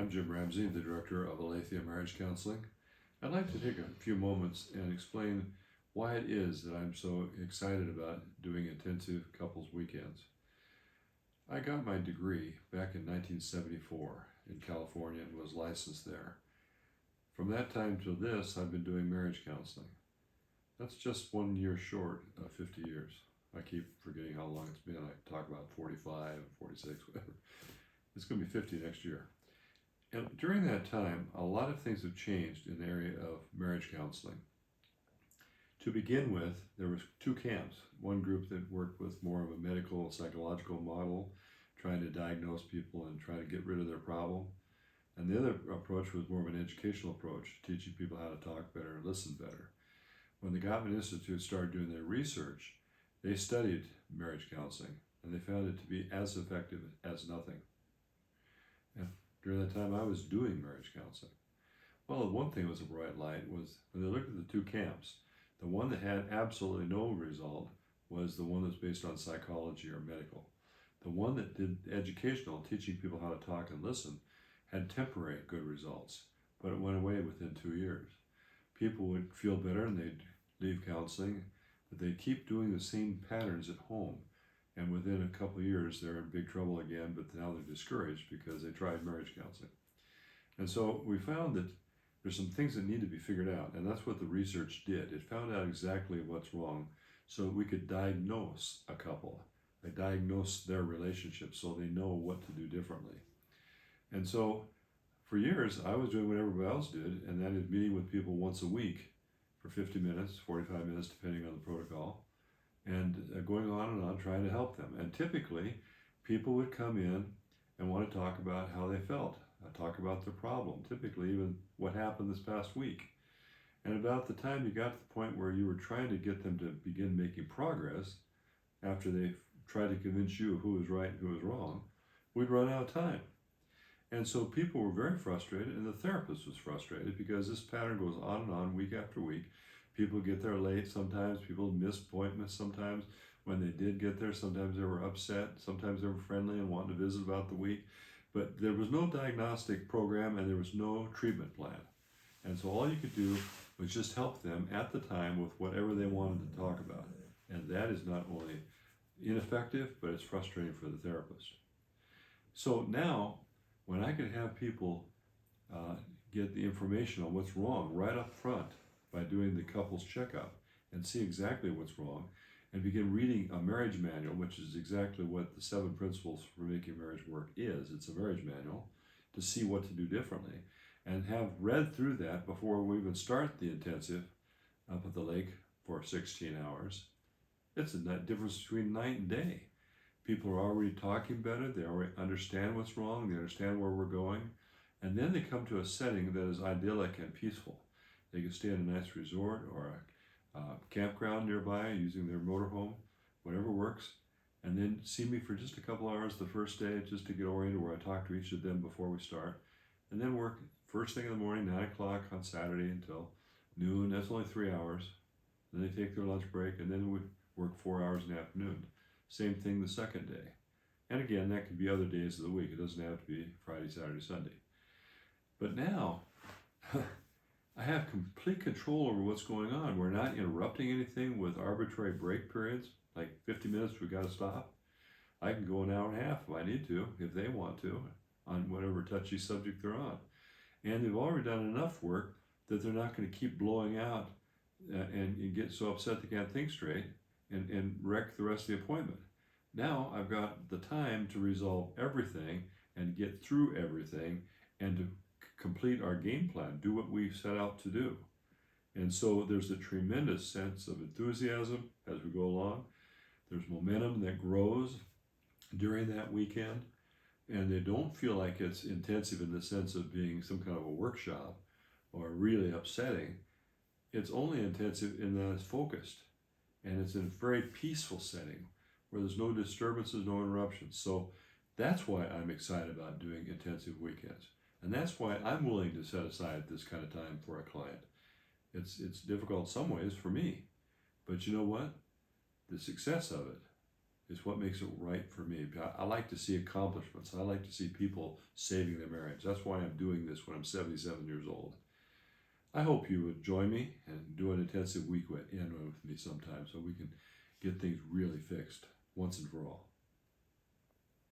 I'm Jim Ramsey, the Director of Aletheia Marriage Counseling. I'd like to take a few moments and explain why it is that I'm so excited about doing intensive couples weekends. I got my degree back in 1974 in California and was licensed there. From that time till this, I've been doing marriage counseling. That's just 1 year short of 50 years. I keep forgetting how long it's been. I talk about 45, 46, whatever. It's going to be 50 next year. And during that time, a lot of things have changed in the area of marriage counseling. To begin with, there was two camps. One group that worked with more of a medical, psychological model, trying to diagnose people and try to get rid of their problem. And the other approach was more of an educational approach, teaching people how to talk better and listen better. When the Gottman Institute started doing their research, they studied marriage counseling, and they found it to be as effective as nothing. And during that time, I was doing marriage counseling. Well, the one thing that was a bright light was when they looked at the two camps, the one that had absolutely no result was the one that's based on psychology or medical. The one that did educational, teaching people how to talk and listen, had temporary good results, but it went away within 2 years. People would feel better and they'd leave counseling, but they'd keep doing the same patterns at home. And within a couple of years, they're in big trouble again, but now they're discouraged because they tried marriage counseling. And so we found that there's some things that need to be figured out, and that's what the research did. It found out exactly what's wrong so that we could diagnose a couple, diagnose their relationship so they know what to do differently. And so for years, I was doing what everybody else did, and that is meeting with people once a week for 50 minutes, 45 minutes, depending on the protocol, and going on and on trying to help them. And typically, people would come in and want to talk about how they felt, talk about their problem, typically even what happened this past week. And about the time you got to the point where you were trying to get them to begin making progress, after they tried to convince you who was right and who was wrong, we'd run out of time. And so people were very frustrated, and the therapist was frustrated because this pattern goes on and on week after week. People get there late sometimes, people miss appointments sometimes. When they did get there, sometimes they were upset, sometimes they were friendly and wanted to visit about the week. But there was no diagnostic program and there was no treatment plan. And so all you could do was just help them at the time with whatever they wanted to talk about. And that is not only ineffective, but it's frustrating for the therapist. So now, when I could have people get the information on what's wrong right up front by doing the couples checkup and see exactly what's wrong, and begin reading a marriage manual, which is exactly what the 7 principles for making marriage work is. It's a marriage manual to see what to do differently, and have read through that before we even start the intensive up at the lake for 16 hours. It's a difference between night and day. People are already talking better, they already understand what's wrong, they understand where we're going, and then they come to a setting that is idyllic and peaceful. They can stay in a nice resort or a campground nearby using their motorhome, whatever works, and then see me for just a couple hours the first day just to get oriented, where I talk to each of them before we start, and then work first thing in the morning, 9 o'clock on Saturday until noon. That's only 3 hours. Then they take their lunch break, and then we work 4 hours in the afternoon. Same thing the second day. And again, that could be other days of the week. It doesn't have to be Friday, Saturday, Sunday. But now, I have complete control over what's going on. We're not interrupting anything with arbitrary break periods, like 50 minutes, we got to stop. I can go an hour and a half if I need to, if they want to, on whatever touchy subject they're on. And they've already done enough work that they're not going to keep blowing out and get so upset they can't think straight and wreck the rest of the appointment. Now I've got the time to resolve everything and get through everything and to complete our game plan, do what we set out to do. And so there's a tremendous sense of enthusiasm as we go along. There's momentum that grows during that weekend, and they don't feel like it's intensive in the sense of being some kind of a workshop or really upsetting. It's only intensive in that it's focused, and it's in a very peaceful setting where there's no disturbances, no interruptions. So that's why I'm excited about doing intensive weekends. And that's why I'm willing to set aside this kind of time for a client. It's difficult in some ways for me, but you know what? The success of it is what makes it right for me. I like to see accomplishments. I like to see people saving their marriage. That's why I'm doing this when I'm 77 years old. I hope you would join me and do an intensive weekend with me sometime so we can get things really fixed once and for all.